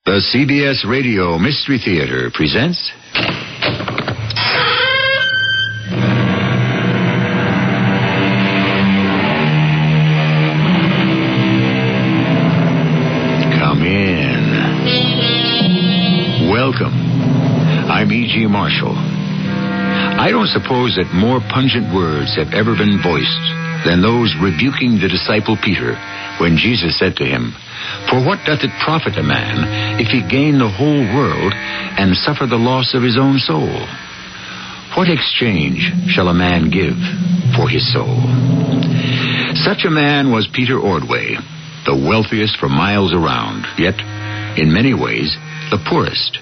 The CBS Radio Mystery Theater presents... Come in. Welcome. I'm E.G. Marshall. I don't suppose that more pungent words have ever been voiced than those rebuking the disciple Peter when Jesus said to him, "For what doth it profit a man if he gain the whole world and suffer the loss of his own soul? What exchange shall a man give for his soul?" Such a man was Peter Ordway, the wealthiest for miles around, yet, in many ways, the poorest.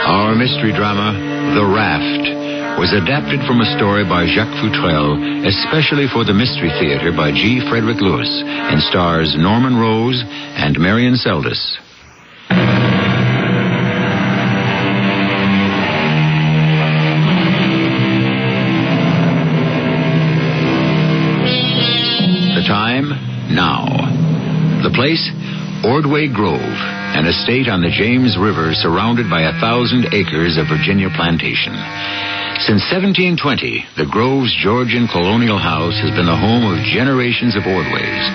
Our mystery drama, The Raft, was adapted from a story by Jacques Futrelle, especially for the Mystery Theater by G. Frederick Lewis, and stars Norman Rose and Marion Seldes. The time, now. The place, Ordway Grove, an estate on the James River surrounded by 1,000 acres of Virginia plantation. Since 1720, the Grove's Georgian colonial house has been the home of generations of Ordways.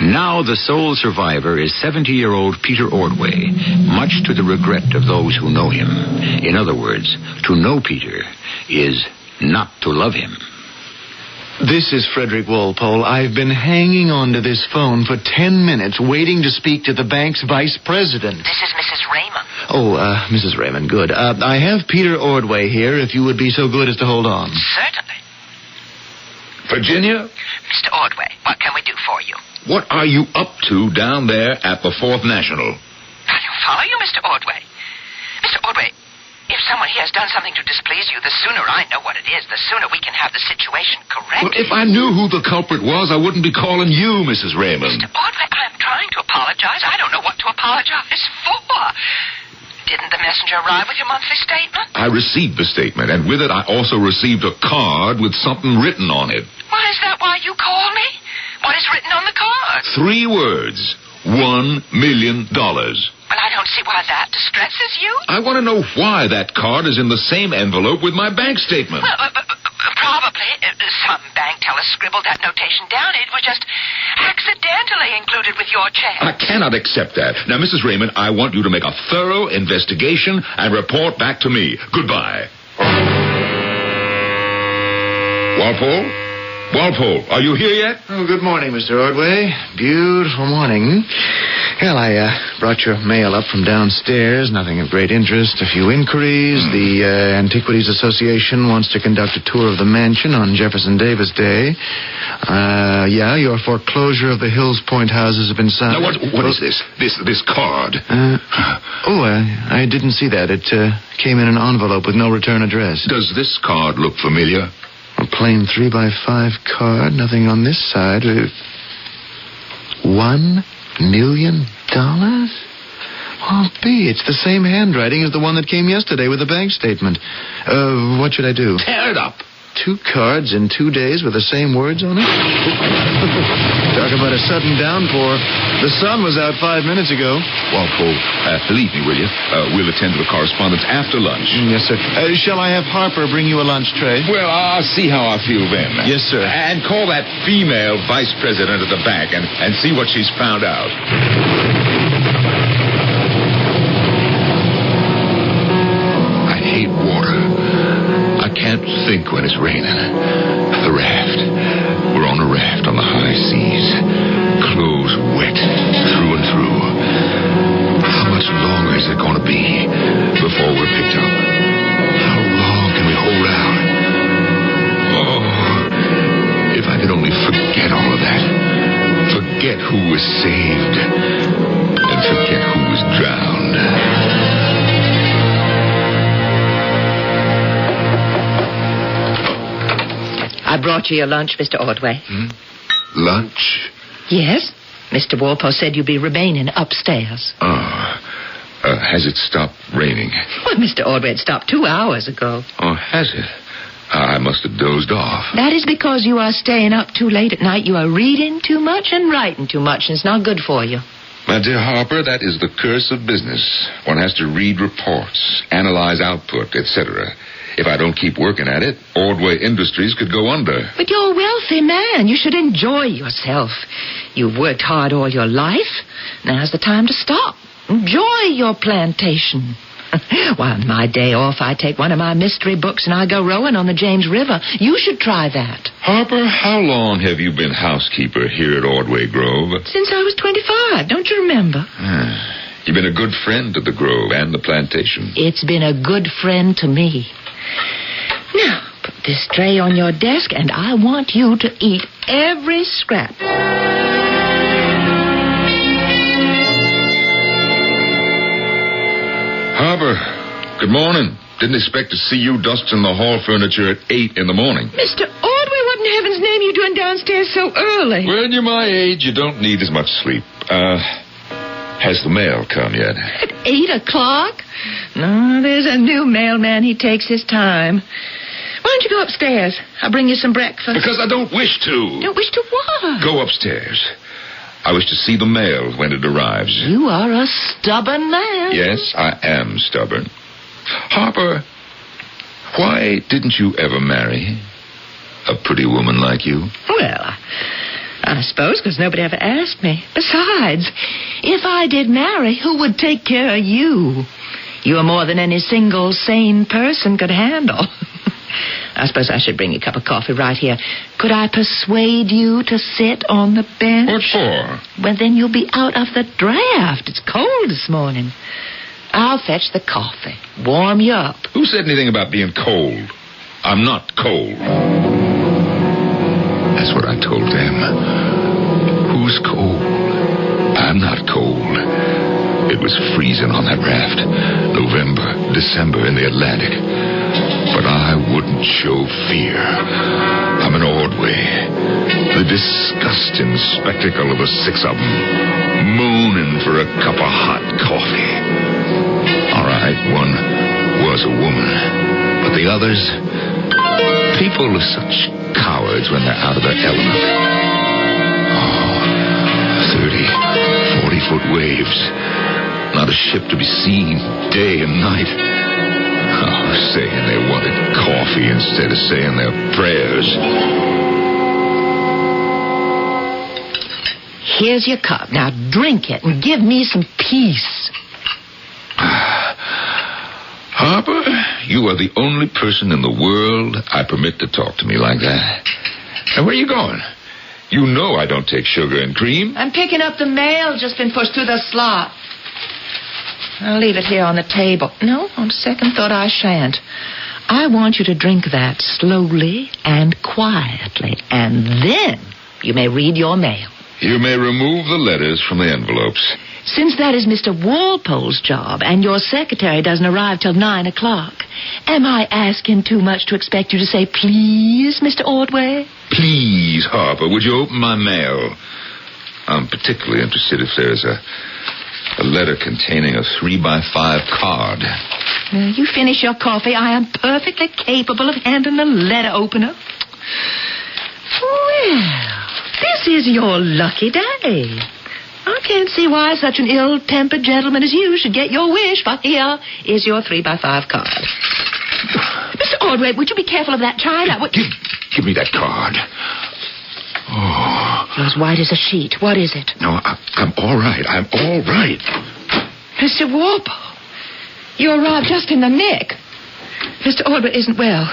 Now the sole survivor is 70-year-old Peter Ordway, much to the regret of those who know him. In other words, to know Peter is not to love him. This is Frederick Walpole. I've been hanging on to this phone for 10 minutes waiting to speak to the bank's vice president. This is Mrs. Raymond. Oh, Mrs. Raymond, good. I have Peter Ordway here, if you would be so good as to hold on. Certainly. Virginia? Mr. Ordway, what can we do for you? What are you up to down there at the Fourth National? I don't follow you, Mr. Ordway. Mr. Ordway, if someone here has done something to displease you, the sooner I know what it is, the sooner we can have the situation correct. Well, if I knew who the culprit was, I wouldn't be calling you, Mrs. Raymond. Mr. Ordway, I'm trying to apologize. I don't know what to apologize for. Didn't the messenger arrive with your monthly statement? I received the statement, and with it I also received a card with something written on it. Why, is that why you called me? What is written on the card? 3 words. $1 million. Well, I don't see why that distresses you. I want to know why that card is in the same envelope with my bank statement. Well, probably some bank teller scribbled that notation down. It was just accidentally included with your check. I cannot accept that. Now, Mrs. Raymond, I want you to make a thorough investigation and report back to me. Goodbye. Walpole? Walpole, are you here yet? Oh, good morning, Mr. Ordway. Beautiful morning. Well, I brought your mail up from downstairs. Nothing of great interest. A few inquiries. The Antiquities Association wants to conduct a tour of the mansion on Jefferson Davis Day. Your foreclosure of the Hills Point houses have been signed. Now, what is this? This card? I didn't see that. It came in an envelope with no return address. Does this card look familiar? A plain 3x5 card, nothing on this side. $1 million? Oh, B, it's the same handwriting as the one that came yesterday with the bank statement. What should I do? Tear it up. 2 cards in 2 days with the same words on it? Talk about a sudden downpour. The sun was out 5 minutes ago. Walpole, leave me, will you? We'll attend to the correspondence after lunch. Yes, sir. Shall I have Harper bring you a lunch tray? Well, I'll see how I feel then. Yes, sir. And call that female vice president at the bank and see what she's found out. I hate water. I can't think when it's raining. The raft. We're on a raft on the high seas. Clothes wet through and through. How much longer is it going to be before we're picked up? How long can we hold out? Oh, if I could only forget all of that. Forget who was saved. And forget who was drowned. I brought you your lunch, Mr. Ordway. Lunch? Yes. Mr. Walpole said you'd be remaining upstairs. Has it stopped raining? Well, Mr. Ordway, it stopped 2 hours ago. Oh, has it? I must have dozed off. That is because you are staying up too late at night. You are reading too much and writing too much, and it's not good for you. My dear Harper, that is the curse of business. One has to read reports, analyze output, etc. If I don't keep working at it, Ordway Industries could go under. But you're a wealthy man. You should enjoy yourself. You've worked hard all your life. Now's the time to stop. Enjoy your plantation. Why, on my day off, I take one of my mystery books and I go rowing on the James River. You should try that. Harper, how long have you been housekeeper here at Ordway Grove? Since I was 25. Don't you remember? You've been a good friend to the Grove and the plantation. It's been a good friend to me. Now, put this tray on your desk, and I want you to eat every scrap. Harper, good morning. Didn't expect to see you dusting the hall furniture at 8 in the morning. Mr. Ordway, what in heaven's name are you doing downstairs so early? When you're my age, you don't need as much sleep. Has the mail come yet? At 8 o'clock? No, there's a new mailman. He takes his time. Why don't you go upstairs? I'll bring you some breakfast. Because I don't wish to. Don't wish to what? Go upstairs. I wish to see the mail when it arrives. You are a stubborn man. Yes, I am stubborn. Harper, why didn't you ever marry a pretty woman like you? Well, I suppose because nobody ever asked me. Besides, if I did marry, who would take care of you? You are more than any single sane person could handle. I suppose I should bring you a cup of coffee right here. Could I persuade you to sit on the bench? What for? Well, then you'll be out of the draft. It's cold this morning. I'll fetch the coffee. Warm you up. Who said anything about being cold? I'm not cold. That's what I told them. Who's cold? I'm not cold. It was freezing on that raft. November, December in the Atlantic. But I wouldn't show fear. I'm an Ordway. The disgusting spectacle of the six of them mooning for a cup of hot coffee. All right, one was a woman. But the others, people are such cowards when they're out of their element. Oh, 30, 40-foot waves. Not a ship to be seen day and night. Oh, saying they wanted coffee instead of saying their prayers. Here's your cup. Now drink it and give me some peace. Harper, you are the only person in the world I permit to talk to me like that. And where are you going? You know I don't take sugar and cream. I'm picking up the mail just been pushed through the slot. I'll leave it here on the table. No, on second thought, I shan't. I want you to drink that slowly and quietly, and then you may read your mail. You may remove the letters from the envelopes. Since that is Mr. Walpole's job, and your secretary doesn't arrive till 9 o'clock, am I asking too much to expect you to say, please, Mr. Ordway? Please, Harper, would you open my mail? I'm particularly interested if there's a letter containing a 3x5 card. You finish your coffee. I am perfectly capable of handling a letter opener. Well, this is your lucky day. I can't see why such an ill-tempered gentleman as you should get your wish, but here is your 3x5 card. Mr. Ordway, would you be careful of that china? Give me that card. Oh. You're as white as a sheet. What is it? No, I'm all right. I'm all right. Mr. Walpole, you arrived just in the nick. Mr. Ordway isn't well.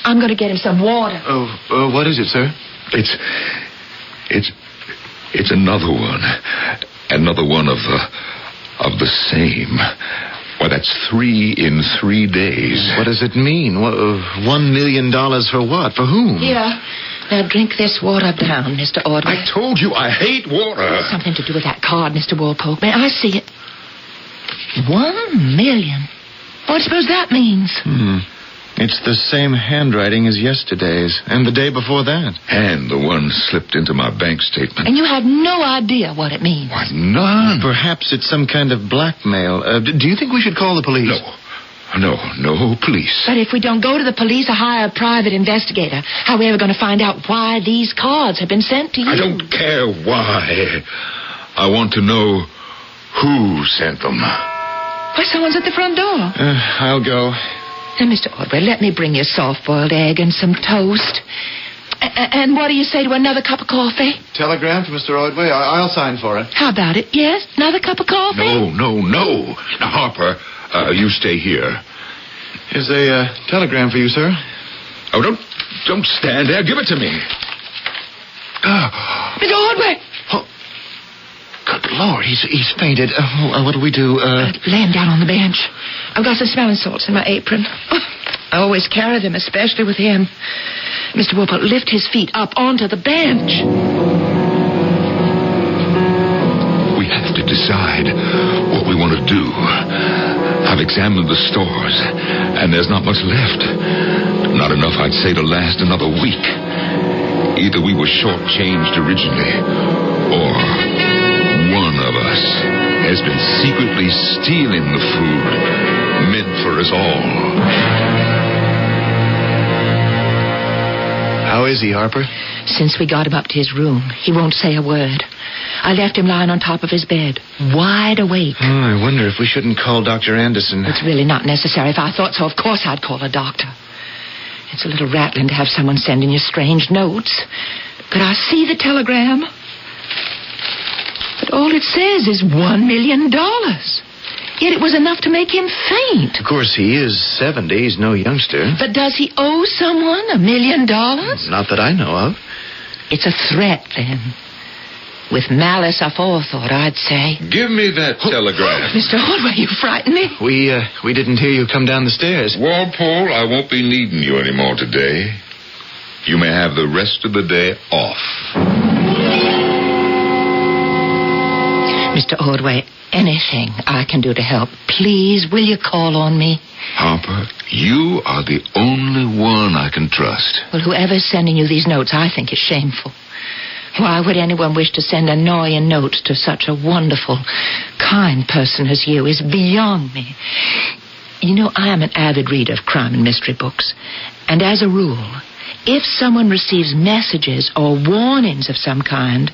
I'm going to get him some water. Oh, what is it, sir? It's another one. Another one of the same. Why, that's 3 in 3 days. What does it mean? $1 million for what? For whom? Here. Now drink this water down, Mr. Ordway. I told you I hate water. Something to do with that card, Mr. Walpole. May I see it? 1 million. What do you suppose that means? It's the same handwriting as yesterday's, and the day before that. And the one slipped into my bank statement. And you have no idea what it means. What? None. Perhaps it's some kind of blackmail. Do you think we should call the police? No police. But if we don't go to the police or hire a private investigator, how are we ever going to find out why these cards have been sent to you? I don't care why. I want to know who sent them. Why, someone's at the front door. I'll go. Now, Mr. Ordway, let me bring you a soft-boiled egg and some toast. And what do you say to another cup of coffee? Telegram for Mr. Ordway? I'll sign for it. How about it? Yes? Another cup of coffee? No. Now, Harper, you stay here. Here's a telegram for you, sir. Oh, don't stand there. Give it to me. Mr. Ordway! Oh, good Lord, he's fainted. What do we do? Lay him down on the bench. I've got some smelling salts in my apron. I always carry them, especially with him. Mr. Wolpert, lift his feet up onto the bench. We have to decide what we want to do. I've examined the stores, and there's not much left. Not enough, I'd say, to last another week. Either we were shortchanged originally, or one of us has been secretly stealing the food meant for us all. How is he, Harper? Since we got him up to his room, he won't say a word. I left him lying on top of his bed, wide awake. Oh, I wonder if we shouldn't call Dr. Anderson. It's really not necessary. If I thought so, of course I'd call a doctor. It's a little rattling to have someone sending you strange notes. Could I see the telegram? But all it says is $1 million. Yet it was enough to make him faint. Of course, he is 70. He's no youngster. But does he owe someone $1 million? Not that I know of. It's a threat, then. With malice aforethought, I'd say. Give me that telegram. Mr. Ordway, you frightened me. We didn't hear you come down the stairs. Walpole, I won't be needing you anymore today. You may have the rest of the day off. Mr. Ordway, anything I can do to help, please, will you call on me? Harper, you are the only one I can trust. Well, whoever's sending you these notes, I think is shameful. Why would anyone wish to send annoying notes to such a wonderful, kind person as you is beyond me. You know, I am an avid reader of crime and mystery books. And as a rule, if someone receives messages or warnings of some kind,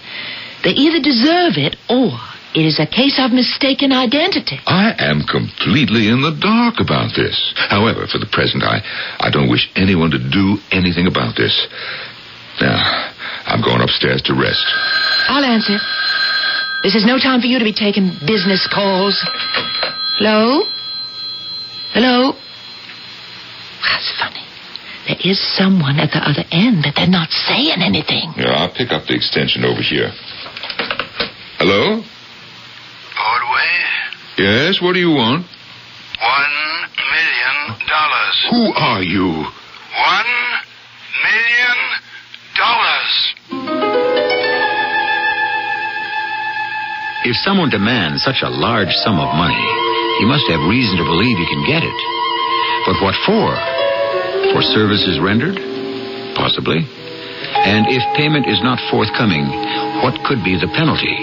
they either deserve it or it is a case of mistaken identity. I am completely in the dark about this. However, for the present, I don't wish anyone to do anything about this. Now, I'm going upstairs to rest. I'll answer. This is no time for you to be taking business calls. Hello? Hello? That's funny. There is someone at the other end, but they're not saying anything. Yeah, I'll pick up the extension over here. Hello? Ordway? Yes, what do you want? $1 million. Who are you? $1 million. If someone demands such a large sum of money, he must have reason to believe he can get it. But what for? For services rendered? Possibly. And if payment is not forthcoming, what could be the penalty?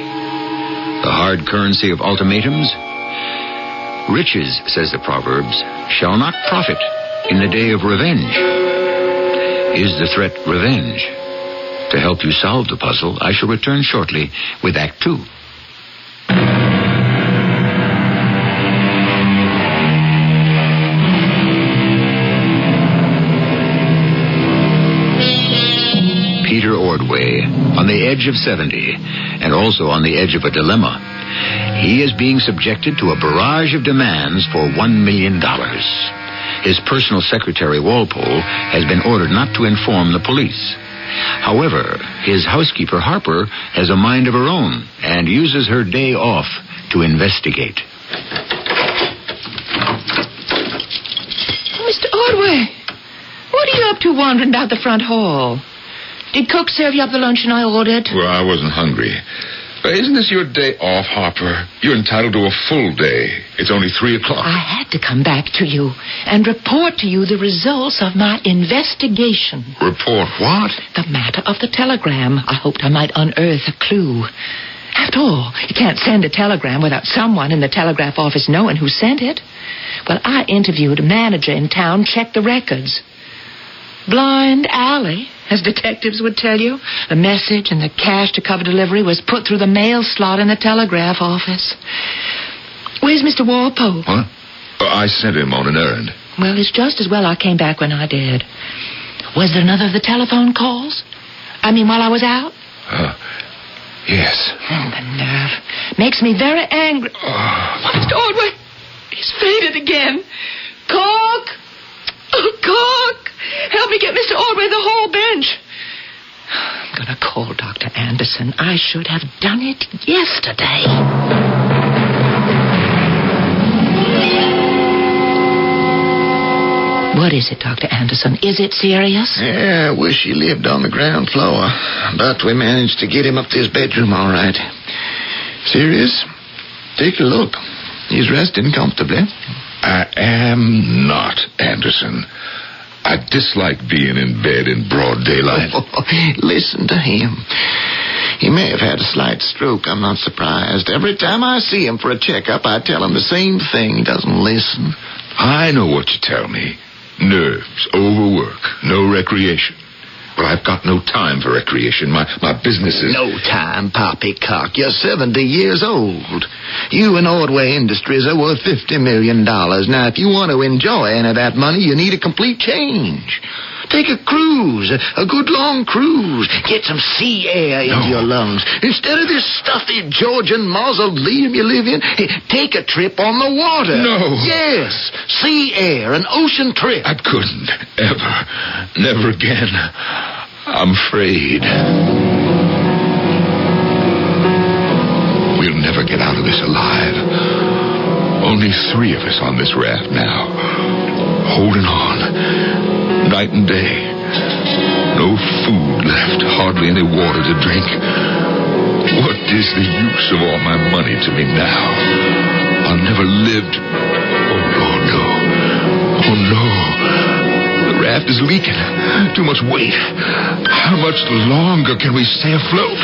The hard currency of ultimatums? Riches, says the Proverbs, shall not profit in the day of revenge. Is the threat revenge? To help you solve the puzzle, I shall return shortly with Act 2. Peter Ordway, on the edge of 70, and also on the edge of a dilemma. He is being subjected to a barrage of demands for $1 million. His personal secretary, Walpole, has been ordered not to inform the police. However, his housekeeper, Harper, has a mind of her own and uses her day off to investigate. Mr. Ordway, what are you up to wandering about the front hall? Did Cook serve you up the luncheon I ordered? Well, I wasn't hungry. Isn't this your day off, Harper? You're entitled to a full day. It's only 3 o'clock. I had to come back to you and report to you the results of my investigation. Report what? The matter of the telegram. I hoped I might unearth a clue. After all, you can't send a telegram without someone in the telegraph office knowing who sent it. Well, I interviewed a manager in town, checked the records. Blind alley, as detectives would tell you. The message and the cash to cover delivery was put through the mail slot in the telegraph office. Where's Mr. Walpole? What? I sent him on an errand. Well, it's just as well I came back when I did. Was there another of the telephone calls? I mean, while I was out? Yes. Oh, the nerve. Makes me very angry. Mr. Ordway, he's fainted again. Cork! Oh, Cork! Help me get Mr. Ordway the whole bench. I'm going to call Dr. Anderson. I should have done it yesterday. What is it, Dr. Anderson? Is it serious? Yeah, I wish he lived on the ground floor. But we managed to get him up to his bedroom all right. Serious? Take a look. He's resting comfortably. I am not Anderson. I dislike being in bed in broad daylight. Listen to him. He may have had a slight stroke. I'm not surprised. Every time I see him for a checkup, I tell him the same thing. He doesn't listen. I know what you tell me. Nerves, overwork, no recreation. But I've got no time for recreation. My business is... No time, poppycock. You're 70 years old. You and Ordway Industries are worth $50 million. Now, if you want to enjoy any of that money, you need a complete change. Take a cruise, a good long cruise. Get some sea air into your lungs. Instead of this stuffy Georgian mausoleum you live in, take a trip on the water. No. Yes, sea air, an ocean trip. I couldn't, ever. Never again. I'm afraid. We'll never get out of this alive. Only 3 of us on this raft now. Holding on. Night and day. No food left, hardly any water to drink. What is the use of all my money to me now? I'll never live to... Oh, Lord, no. Oh, no. The raft is leaking. Too much weight. How much longer can we stay afloat?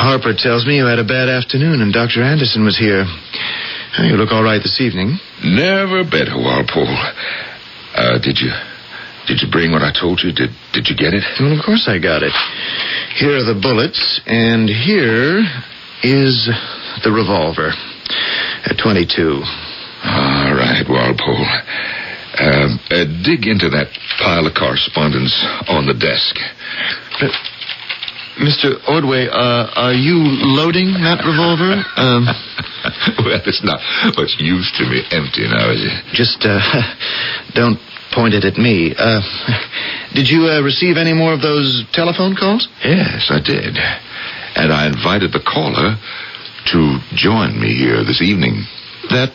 Harper tells me you had a bad afternoon and Dr. Anderson was here. You look all right this evening. Never better, Walpole. Did you bring what I told you? Did you get it? Well, of course I got it. Here are the bullets, and here is the revolver. At 22. All right, Walpole. Dig into that pile of correspondence on the desk. Mr. Ordway, are you loading that revolver? Well, it's not much use to me empty now, is it? Just, don't point it at me. Did you receive any more of those telephone calls? Yes, I did. And I invited the caller to join me here this evening. That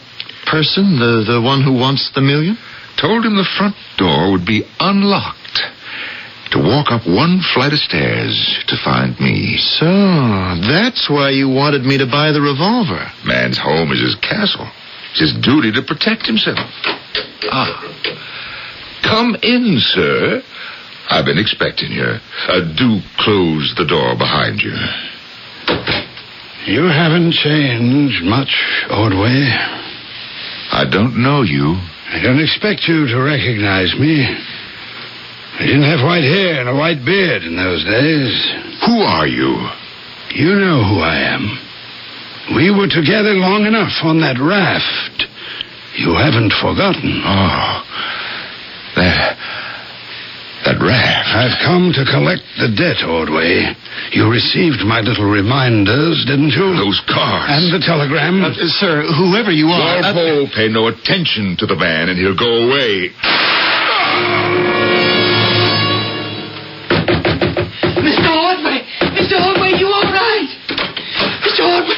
person, the one who wants the $1 million? Told him the front door would be unlocked. To walk up 1 flight of stairs to find me. So, that's why you wanted me to buy the revolver. Man's home is his castle. It's his duty to protect himself. Come in, sir. I've been expecting you. Do close the door behind you. You haven't changed much, Ordway. I don't know you. I don't expect you to recognize me. I didn't have white hair and a white beard in those days. Who are you? You know who I am. We were together long enough on that raft. You haven't forgotten. Oh, that raft. I've come to collect the debt, Ordway. You received my little reminders, didn't you? Those cards. And the telegram. Sir, whoever you are... Walpole, pay no attention to the man and he'll go away. Mr. Ordway, you all right? Mr. Ordway.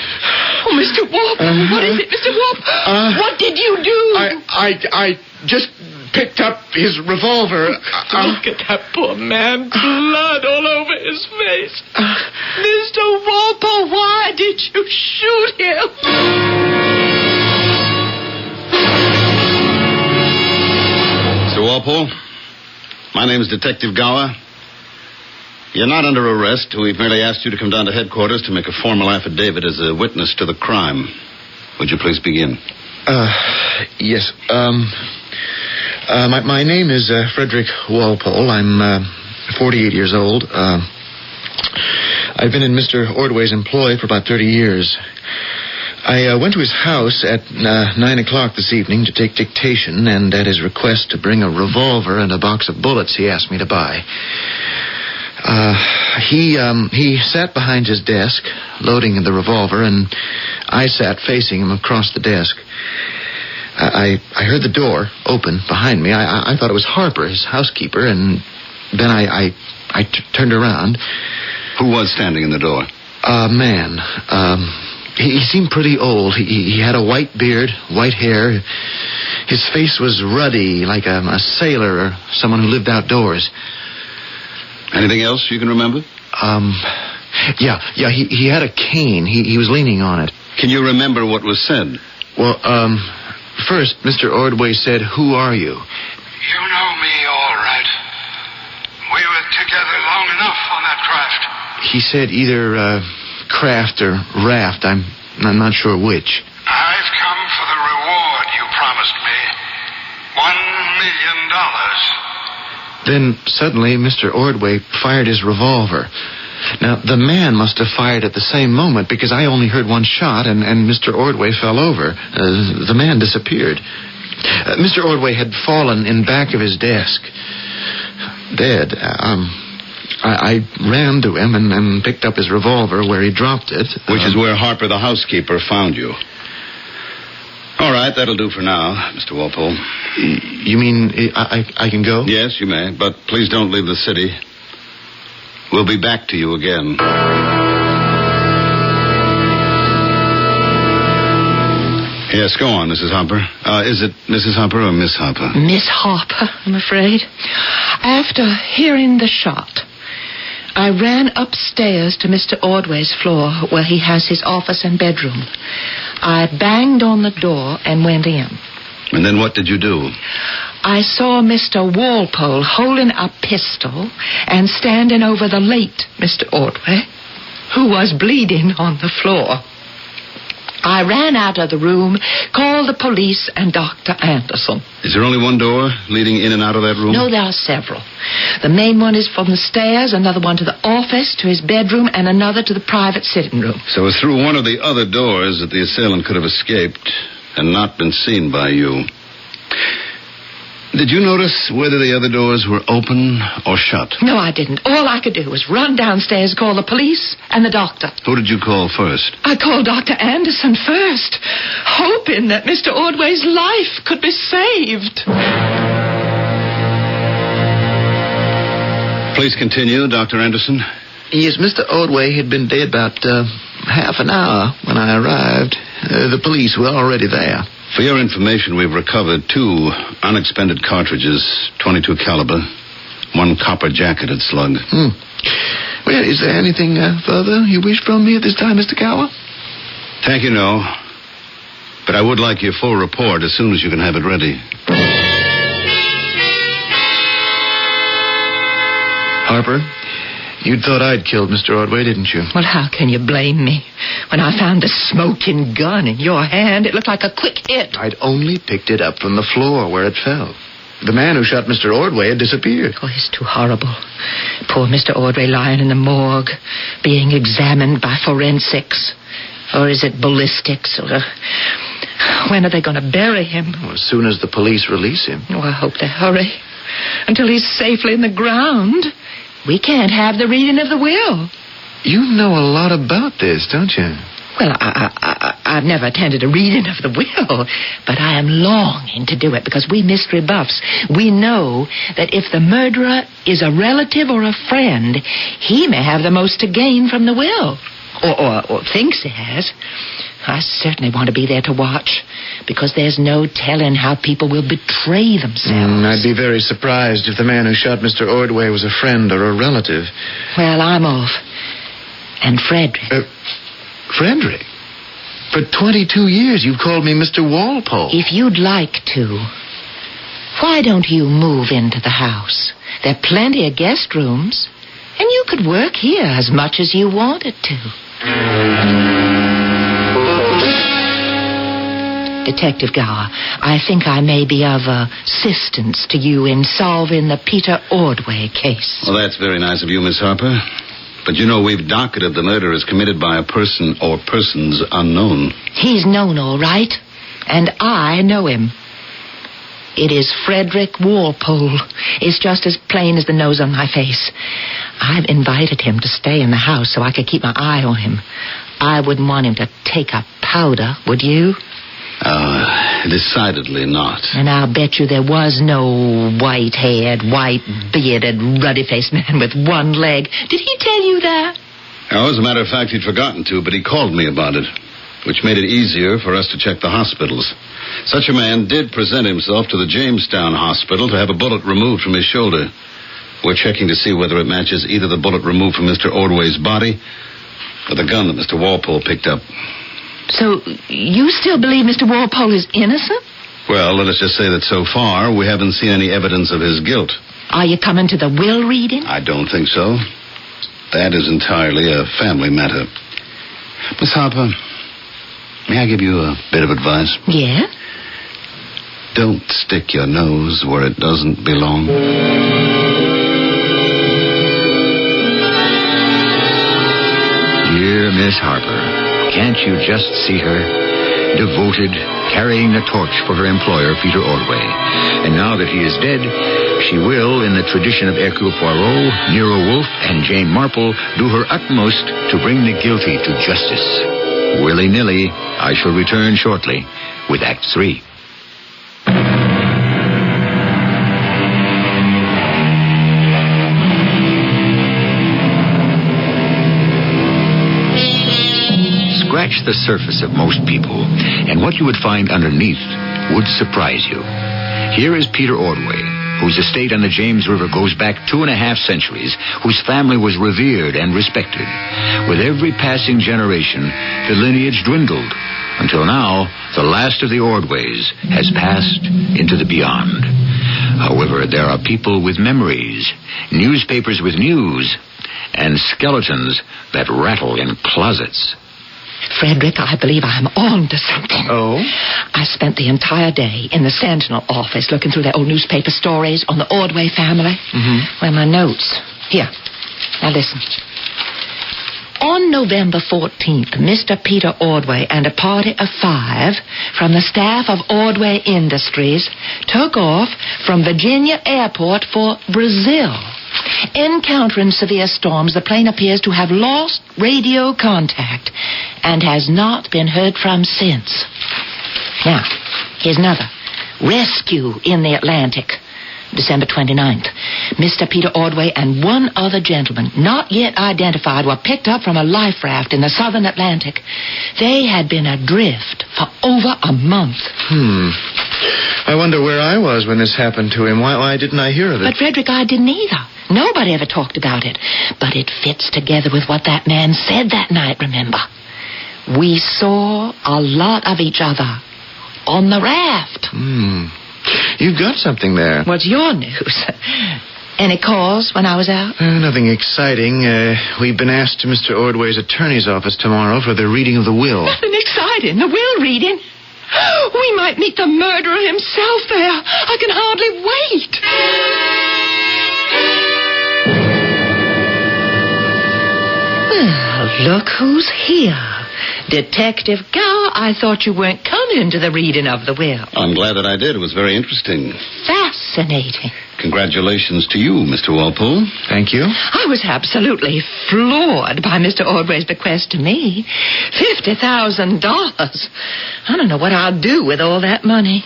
Oh, Mr. Walpole. What is it, Mr. Walpole? What did you do? I just picked up his revolver. Look at that poor man. Blood all over his face. Mr. Walpole, why did you shoot him? Mr. Walpole, my name is Detective Gower. You're not under arrest. We've merely asked you to come down to headquarters to make a formal affidavit as a witness to the crime. Would you please begin? Yes. My name is Frederick Walpole. I'm 48 years old. I've been in Mr. Ordway's employ for about 30 years. I went to his house at 9 o'clock this evening to take dictation, and at his request to bring a revolver and a box of bullets he asked me to buy. He sat behind his desk, loading the revolver, and I sat facing him across the desk. I heard the door open behind me. I thought it was Harper, his housekeeper, and then I turned around. Who was standing in the door? A man. He seemed pretty old. He had a white beard, white hair. His face was ruddy, like a sailor or someone who lived outdoors. Anything else you can remember? Yeah, he had a cane. He was leaning on it. Can you remember what was said? Well, first, Mr. Ordway said, "Who are you?" You know me all right. We were together long enough on that craft. He said either craft or raft. I'm not sure which. I've come for the reward you promised me. $1 million. Then, suddenly, Mr. Ordway fired his revolver. Now, the man must have fired at the same moment because I only heard one shot and Mr. Ordway fell over. The man disappeared. Mr. Ordway had fallen in back of his desk. Dead. I ran to him and picked up his revolver where he dropped it. Which is where Harper, the housekeeper, found you. All right, that'll do for now, Mr. Walpole. You mean I can go? Yes, you may, but please don't leave the city. We'll be back to you again. Yes, go on, Mrs. Harper. Is it Mrs. Harper or Miss Harper? Miss Harper, I'm afraid. After hearing the shot, I ran upstairs to Mr. Ordway's floor where he has his office and bedroom. I banged on the door and went in. And then what did you do? I saw Mr. Walpole holding a pistol and standing over the late Mr. Ordway, who was bleeding on the floor. I ran out of the room, called the police and Dr. Anderson. Is there only one door leading in and out of that room? No, there are several. The main one is from the stairs, another one to the office, to his bedroom, and another to the private sitting room. So it was through one of the other doors that the assailant could have escaped and not been seen by you. Did you notice whether the other doors were open or shut? No, I didn't. All I could do was run downstairs, call the police and the doctor. Who did you call first? I called Dr. Anderson first, hoping that Mr. Ordway's life could be saved. Please continue, Dr. Anderson. Yes, Mr. Ordway had been dead about half an hour when I arrived. The police were already there. For your information, we've recovered 2 unexpended cartridges, .22 caliber, 1 copper-jacketed slug. Well, is there anything further you wish from me at this time, Mr. Cower? Thank you, no. But I would like your full report as soon as you can have it ready. Harper, you thought I'd killed Mr. Ordway, didn't you? Well, how can you blame me? When I found the smoking gun in your hand, it looked like a quick hit. I'd only picked it up from the floor where it fell. The man who shot Mr. Ordway had disappeared. Oh, it's too horrible. Poor Mr. Ordway lying in the morgue, being examined by forensics. Or is it ballistics? Or when are they going to bury him? Well, as soon as the police release him. Oh, I hope they hurry. Until he's safely in the ground, we can't have the reading of the will. You know a lot about this, don't you? Well, I've never attended a reading of the will, but I am longing to do it because we mystery buffs, we know that if the murderer is a relative or a friend, he may have the most to gain from the will, or thinks he has. I certainly want to be there to watch, because there's no telling how people will betray themselves. I'd be very surprised if the man who shot Mr. Ordway was a friend or a relative. Well, I'm off. And Frederick. Frederick? For 22 years you've called me Mr. Walpole. If you'd like to, why don't you move into the house? There are plenty of guest rooms. And you could work here as much as you wanted to. Detective Gower, I think I may be of assistance to you in solving the Peter Ordway case. Well, that's very nice of you, Miss Harper. But you know, we've docketed the murder as committed by a person or persons unknown. He's known, all right. And I know him. It is Frederick Walpole. It's just as plain as the nose on my face. I've invited him to stay in the house so I could keep my eye on him. I wouldn't want him to take a powder, would you? Decidedly not. And I'll bet you there was no white-haired, white-bearded, ruddy-faced man with one leg. Did he tell you that? Oh, as a matter of fact, he'd forgotten to, but he called me about it, which made it easier for us to check the hospitals. Such a man did present himself to the Jamestown Hospital to have a bullet removed from his shoulder. We're checking to see whether it matches either the bullet removed from Mr. Ordway's body or the gun that Mr. Walpole picked up. So you still believe Mr. Walpole is innocent? Well, let us just say that so far we haven't seen any evidence of his guilt. Are you coming to the will reading? I don't think so. That is entirely a family matter. Miss Harper, may I give you a bit of advice? Yeah? Don't stick your nose where it doesn't belong. Dear Miss Harper, can't you just see her? Devoted, carrying the torch for her employer, Peter Ordway. And now that he is dead, she will, in the tradition of Hercule Poirot, Nero Wolfe, and Jane Marple, do her utmost to bring the guilty to justice. Willy-nilly, I shall return shortly with Act 3. Scratch the surface of most people, and what you would find underneath would surprise you. Here is Peter Ordway, whose estate on the James River goes back 2.5 centuries, whose family was revered and respected. With every passing generation, the lineage dwindled, until now, the last of the Ordways has passed into the beyond. However, there are people with memories, newspapers with news, and skeletons that rattle in closets. Frederick, I believe I'm on to something. Oh? I spent the entire day in the Sentinel office looking through their old newspaper stories on the Ordway family. Where are my notes? Here. Now listen. On November 14th, Mr. Peter Ordway and a party of 5 from the staff of Ordway Industries took off from Virginia Airport for Brazil. Encountering severe storms, the plane appears to have lost radio contact and has not been heard from since. Now, here's another. Rescue in the Atlantic. December 29th. Mr. Peter Ordway and one other gentleman, not yet identified, were picked up from a life raft in the southern Atlantic. They had been adrift for over a month. I wonder where I was when this happened to him. Why didn't I hear of it? But, Frederick, I didn't either. Nobody ever talked about it. But it fits together with what that man said that night, remember? We saw a lot of each other on the raft. You've got something there. What's your news? Any calls when I was out? Nothing exciting. We've been asked to Mr. Ordway's attorney's office tomorrow for the reading of the will. Nothing exciting. The will reading? We might meet the murderer himself there. I can hardly wait. Well, look who's here. Detective Gower, I thought you weren't coming to the reading of the will. I'm glad that I did. It was very interesting. Fascinating. Congratulations to you, Mr. Walpole. Thank you. I was absolutely floored by Mr. Ordway's bequest to me. $50,000. I don't know what I'll do with all that money.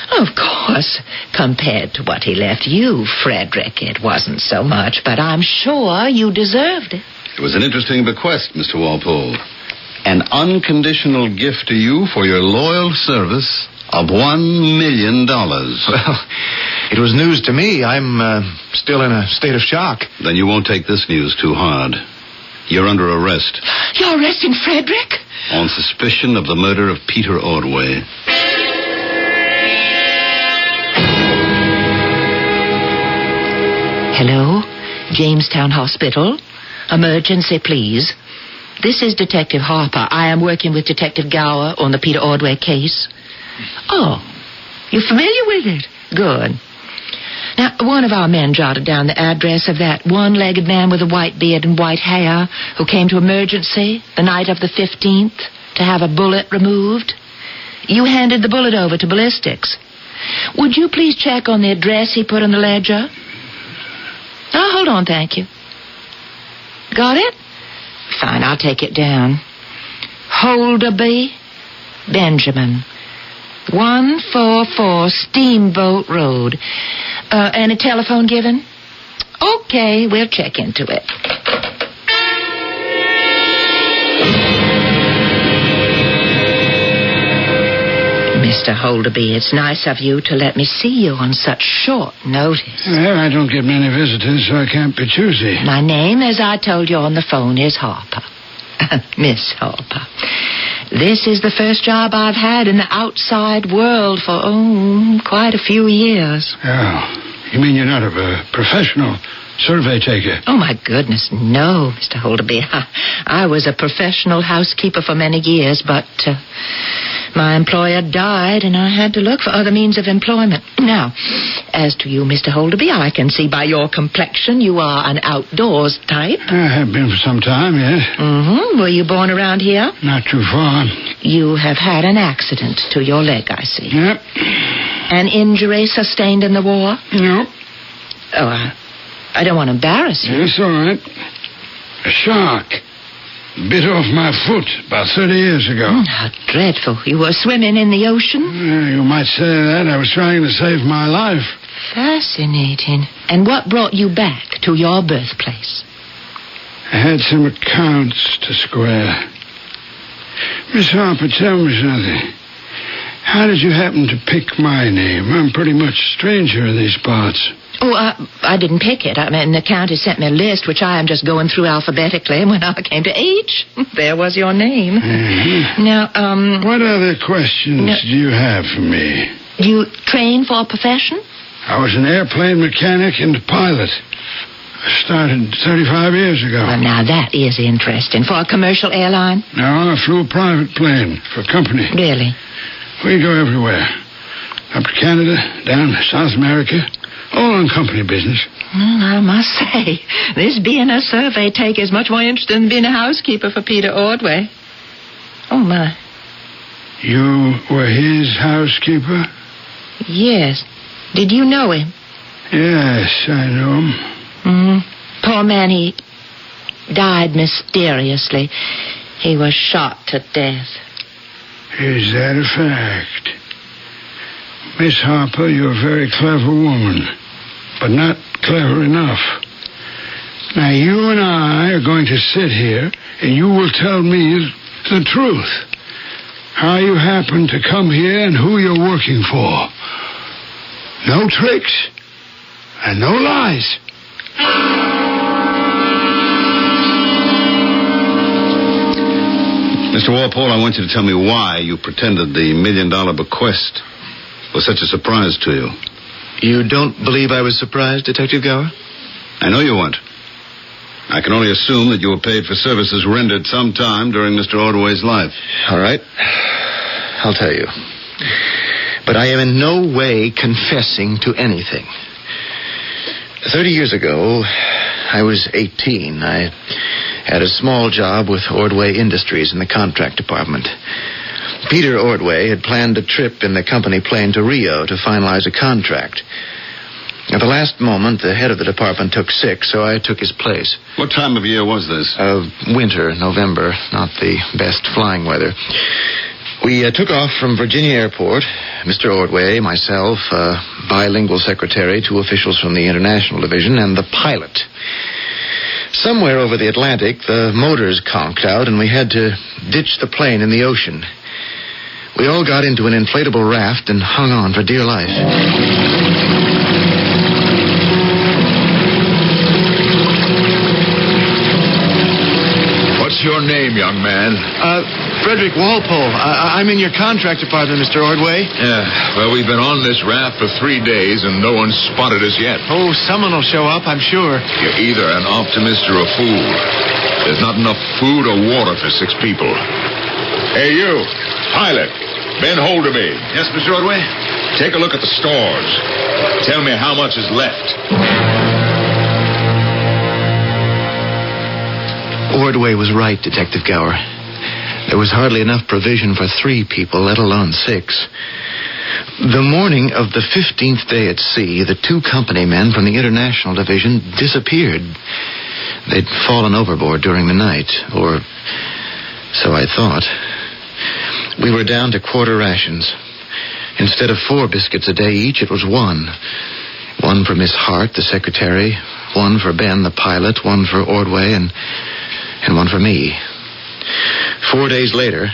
Of course, compared to what he left you, Frederick, it wasn't so much, but I'm sure you deserved it. It was an interesting bequest, Mr. Walpole. An unconditional gift to you for your loyal service of $1 million. Well, it was news to me. I'm still in a state of shock. Then you won't take this news too hard. You're under arrest. You're arresting Frederick? On suspicion of the murder of Peter Ordway. Hello? Jamestown Hospital. Emergency, please. This is Detective Harper. I am working with Detective Gower on the Peter Ordway case. Oh, you're familiar with it? Good. Now, one of our men jotted down the address of that one-legged man with a white beard and white hair who came to emergency the night of the 15th to have a bullet removed. You handed the bullet over to ballistics. Would you please check on the address he put on the ledger? Oh, hold on, thank you. Got it? Fine, I'll take it down. Holderby Benjamin, 144 Steamboat Road. And a telephone given? Okay, we'll check into it. Mr. Holderby, it's nice of you to let me see you on such short notice. Well, I don't get many visitors, so I can't be choosy. My name, as I told you on the phone, is Harper. Miss Harper. This is the first job I've had in the outside world for, quite a few years. Oh, you mean you're not a professional survey taker? Oh, my goodness, no, Mr. Holderby. I was a professional housekeeper for many years, but my employer died, and I had to look for other means of employment. Now, as to you, Mr. Holderby, I can see by your complexion you are an outdoors type. I have been for some time, yes. Mm-hmm. Were you born around here? Not too far. You have had an accident to your leg, I see. Yep. An injury sustained in the war? Nope. Oh, I don't want to embarrass you. It's all right. A shark bit off my foot about 30 years ago. How dreadful. You were swimming in the ocean? You might say that. I was trying to save my life. Fascinating. And what brought you back to your birthplace? I had some accounts to square. Miss Harper, tell me something. How did you happen to pick my name? I'm pretty much a stranger in these parts. Oh, I didn't pick it. I mean, the county sent me a list, which I am just going through alphabetically, and when I came to H, there was your name. Mm-hmm. Now, what other questions do you have for me? Do you train for a profession? I was an airplane mechanic and pilot. I started 35 years ago. Well, now, that is interesting. For a commercial airline? No, I flew a private plane for a company. Really? We go everywhere. Up to Canada, down to South America. All on company business. Well, I must say, this being a survey taker is much more interesting than being a housekeeper for Peter Ordway. Oh, my. You were his housekeeper? Yes. Did you know him? Yes, I know him. Poor man, he died mysteriously. He was shot to death. Is that a fact? Miss Harper, you're a very clever woman, but not clever enough. Now, you and I are going to sit here, and you will tell me the truth. How you happen to come here and who you're working for. No tricks and no lies. Mr. Walpole, I want you to tell me why you pretended the $1 million bequest was such a surprise to you. You don't believe I was surprised, Detective Gower? I know you weren't. I can only assume that you were paid for services rendered sometime during Mr. Ordway's life. All right. I'll tell you. But I am in no way confessing to anything. 30 years ago, I was 18. I had a small job with Ordway Industries in the contract department. Peter Ordway had planned a trip in the company plane to Rio to finalize a contract. At the last moment, the head of the department took sick, so I took his place. What time of year was this? Winter, November, not the best flying weather. We took off from Virginia Airport, Mr. Ordway, myself, bilingual secretary, 2 officials from the International Division, and the pilot. Somewhere over the Atlantic, the motors conked out, and we had to ditch the plane in the ocean. We all got into an inflatable raft and hung on for dear life. What's your name, young man? Frederick Walpole. I'm in your contract department, Mr. Ordway. Yeah, well, we've been on this raft for 3 days, and no one's spotted us yet. Oh, someone will show up, I'm sure. You're either an optimist or a fool. There's not enough food or water for 6 people. Hey, you, pilot, bend hold of me. Yes, Mr. Ordway? Take a look at the stores. Tell me how much is left. Ordway was right, Detective Gower. There was hardly enough provision for 3 people, let alone 6. The morning of the 15th day at sea, the 2 company men from the International Division disappeared. They'd fallen overboard during the night, or so I thought. We were down to quarter rations. Instead of 4 biscuits a day each, it was 1. 1 for Miss Hart, the secretary, 1 for Ben, the pilot, 1 for Ordway, and 1 for me. 4 days later,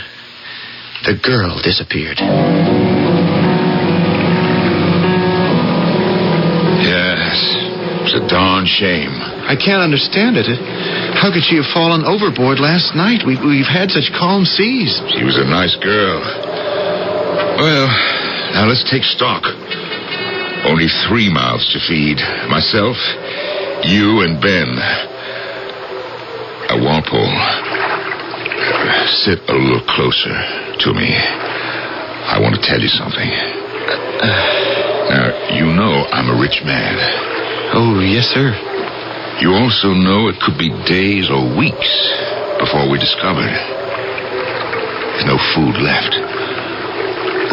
the girl disappeared. Yes, it's a darn shame. I can't understand it. How could she have fallen overboard last night? We've had such calm seas. She was a nice girl. Well, now let's take stock. Only 3 mouths to feed. Myself, you, and Ben. Walpole, sit a little closer to me. I want to tell you something. Now, you know I'm a rich man. Oh, yes, sir. You also know it could be days or weeks before we're discovered. There's no food left.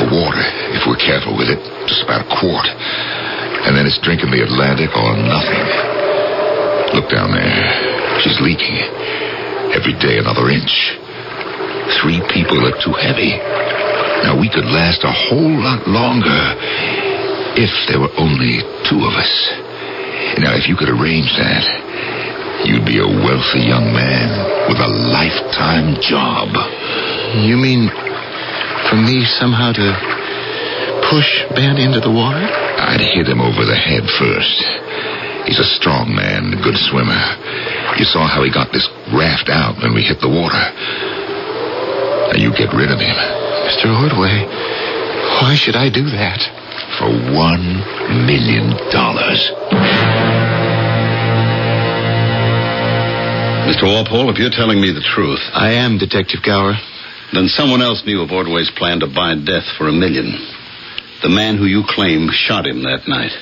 The water, if we're careful with it, just about a quart. And then it's drinking the Atlantic or nothing. Look down there. She's leaking. Every day another inch. 3 people are too heavy. Now, we could last a whole lot longer if there were only 2 of us. Now, if you could arrange that, you'd be a wealthy young man with a lifetime job. You mean for me somehow to push Ben into the water? I'd hit him over the head first. He's a strong man, a good swimmer. You saw how he got this raft out when we hit the water. Now, you get rid of him. Mr. Ordway, why should I do that? For $1 million. Mr. Walpole, if you're telling me the truth... I am, Detective Gower. Then someone else knew of Ordway's plan to buy death for $1 million. The man who you claim shot him that night.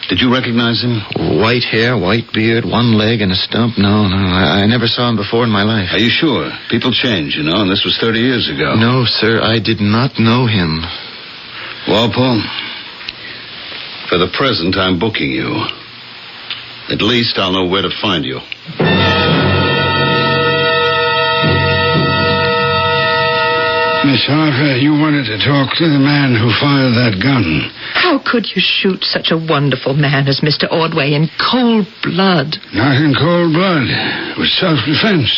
Did you recognize him? White hair, white beard, 1 leg and a stump. No, I never saw him before in my life. Are you sure? People change, you know, and this was 30 years ago. No, sir, I did not know him. Walpole, for the present, I'm booking you. At least I'll know where to find you. Miss Harper, you wanted to talk to the man who fired that gun. How could you shoot such a wonderful man as Mr. Ordway in cold blood? Not in cold blood. It was self-defense.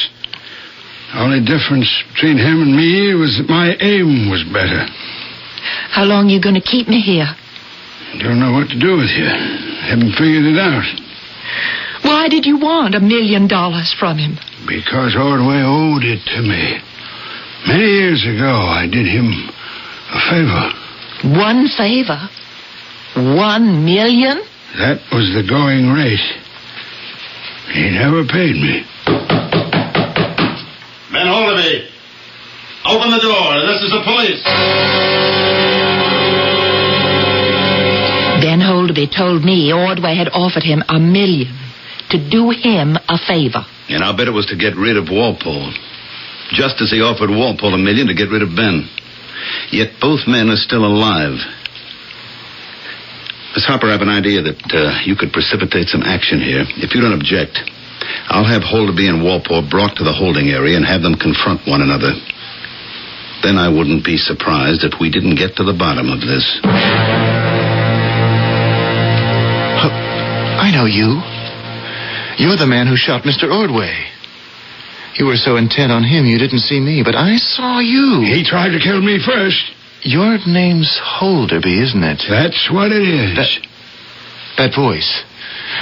The only difference between him and me was that my aim was better. How long are you going to keep me here? Don't know what to do with you. Haven't figured it out. Why did you want $1 million from him? Because Ordway owed it to me. Many years ago, I did him a favor. 1 favor? $1 million? That was the going rate. He never paid me. Ben Holderby, open the door. This is the police. Ben Holderby told me Ordway had offered him $1 million to do him a favor. And I'll bet it was to get rid of Walpole. Just as he offered Walpole $1 million to get rid of Ben. Yet both men are still alive. Miss Harper, I have an idea that you could precipitate some action here. If you don't object, I'll have Holderby and Walpole brought to the holding area and have them confront one another. Then I wouldn't be surprised if we didn't get to the bottom of this. I know you. You're the man who shot Mr. Ordway. You were so intent on him you didn't see me, but I saw you. He tried to kill me first. Your name's Holderby, isn't it? That's what it is. That voice.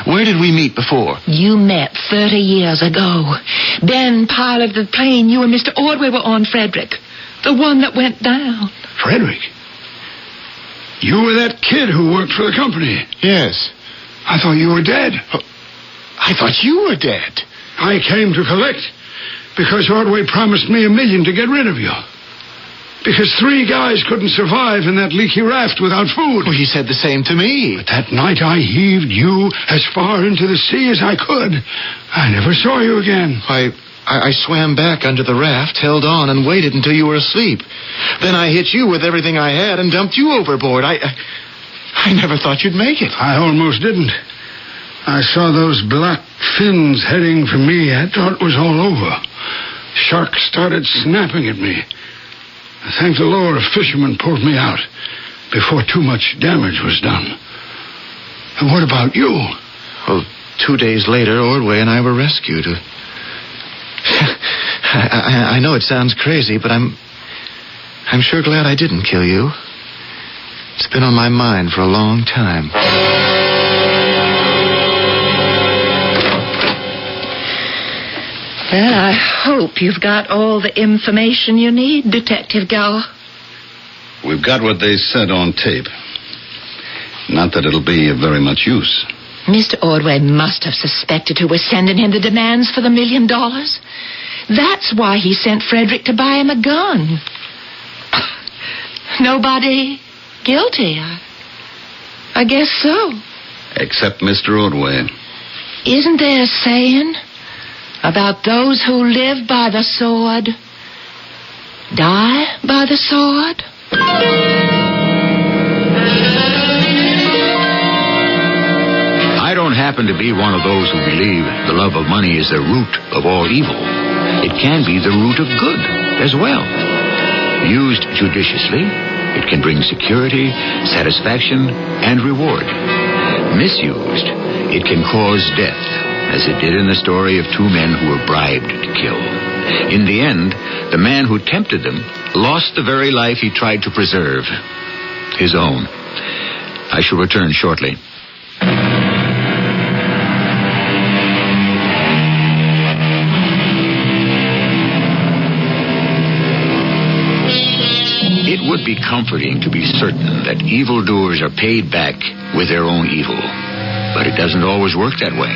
Where did we meet before? You met 30 years ago. Ben piloted the plane you and Mr. Ordway were on, Frederick. The one that went down. Frederick? You were that kid who worked for the company. Yes. I thought you were dead. Oh, I thought you were dead. I came to collect because Ordway promised me $1 million to get rid of you. Because 3 guys couldn't survive in that leaky raft without food. Well, he said the same to me. But that night I heaved you as far into the sea as I could. I never saw you again. I swam back under the raft, held on, and waited until you were asleep. Then I hit you with everything I had and dumped you overboard. I never thought you'd make it. I almost didn't. I saw those black fins heading for me. I thought it was all over. Sharks started snapping at me. Thank the Lord, a fisherman pulled me out before too much damage was done. And what about you? Well, 2 days later, Ordway and I were rescued. I know it sounds crazy, but I'm sure glad I didn't kill you. It's been on my mind for a long time. Well, I hope you've got all the information you need, Detective Gower. We've got what they said on tape. Not that it'll be of very much use. Mr. Ordway must have suspected who was sending him the demands for the $1 million. That's why he sent Frederick to buy him a gun. Nobody guilty, I guess so. Except Mr. Ordway. Isn't there a saying about those who live by the sword die by the sword? I don't happen to be one of those who believe the love of money is the root of all evil. It can be the root of good as well. Used judiciously, it can bring security, satisfaction, and reward. Misused, it can cause death, as it did in the story of 2 men who were bribed to kill. In the end, the man who tempted them lost the very life he tried to preserve, his own. I shall return shortly. It would be comforting to be certain that evildoers are paid back with their own evil. But it doesn't always work that way.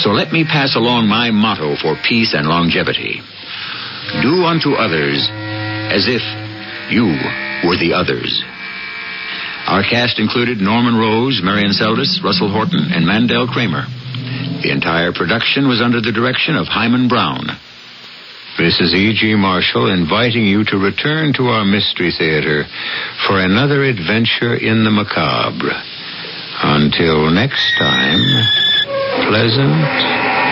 So let me pass along my motto for peace and longevity. Do unto others as if you were the others. Our cast included Norman Rose, Marion Seldes, Russell Horton, and Mandel Kramer. The entire production was under the direction of Hyman Brown. This is E.G. Marshall inviting you to return to our Mystery Theater for another adventure in the macabre. Until next time, pleasant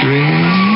dreams.